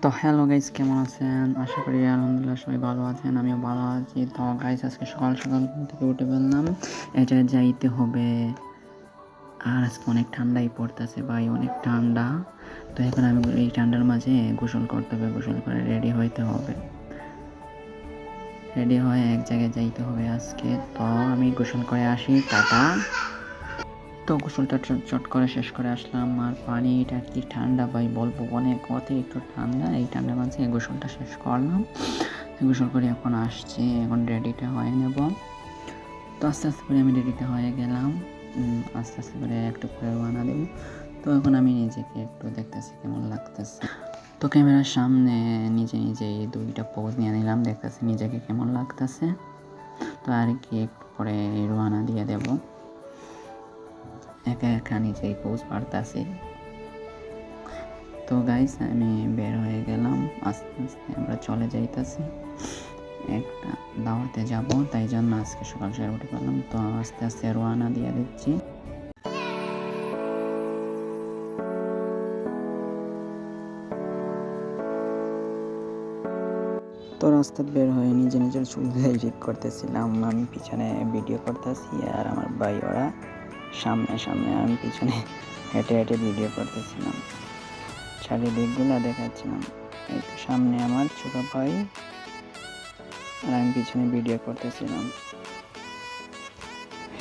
তো hello guys, কেমন আছেন? আশা করি আলহামদুলিল্লাহ সবাই ভালো আছেন। আমিও ভালো আছি। তো গাইস, আজকে সকাল সকাল ঘুম থেকে উঠে ফেললাম, এটা যাইতে হবে। আর আজকে অনেক ঠান্ডাই পড়তেছে ভাই, অনেক ঠান্ডা। তো এখন আমি এই ঠান্ডার মাঝে গোসল করতে হবে, গোসল করে রেডি হইতে হবে, রেডি হয়ে এক জায়গায় যাইতে হবে আজকে। তো আমি গোসল করে আসি, টাটা। তো গোসলটা চট করে শেষ করে আসলাম। আর পানিটা কি ঠান্ডা ভাই, বলবো অনেক অতিরিক্ত ঠান্ডা। এই ঠান্ডার মাঝে গোসলটা শেষ করলাম, গোসল করে এখন আসছি, এখন রেডিটা হয়ে নেব। তো আস্তে আস্তে করে আমি রেডিটা হয়ে গেলাম। আস্তে আস্তে করে একটু করে রওনা দেব। তো এখন আমি নিজেকে একটু দেখতেছি কেমন লাগতেছে। তো ক্যামেরার সামনে নিজে নিজেই দুইটা পোজ নিয়ে নিলাম, দেখতেছি নিজেকে কেমন লাগতেছে। তো আর কি একটু পরে রওনা দিয়ে দেব, একা একা নিজেই পোজ পারতাছি। তো গাইস, আমি বের হয়ে গেলাম, আস্তে আস্তে আমরা চলে যাইতেছি, একটা দাওয়াতে যাব। তাই জন্য আজকে সকাল সকাল উঠে পড়লাম। তো আস্তে আস্তে রওনা দিয়ে দিচ্ছি। তো রাস্তা বের হয়ে নিজে নিজের চুলগুলাই ঠিক করতেছিলাম। আমি পিছনে ভিডিও করতেছি, আর আমার ভাই ওরা সামনে সামনে, আমি পিছনে হেঁটে হেঁটে ভিডিও করতেছিলাম, চারিদিকগুলো দেখাচ্ছিলাম। এই তো সামনে আমার ছোট ভাই, আর আমি পিছনে ভিডিও করতেছিলাম।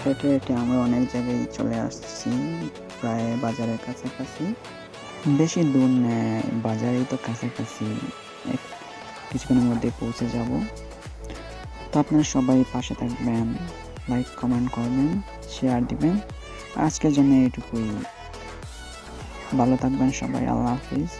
হেঁটে হেঁটে আমরা অনেক জায়গায় চলে আসছি, প্রায় বাজারের কাছাকাছি। বেশি দূর নেই, বাজারেই তো কাছাকাছি, কিছুক্ষণের মধ্যে পৌঁছে যাব। তো আপনারা সবাই পাশে থাকবেন, লাইক কমেন্ট করবেন, শেয়ার দিবেন। আজকের জন্য এইটুকুই। ভালো থাকবেন সবাই, আল্লাহ হাফিজ।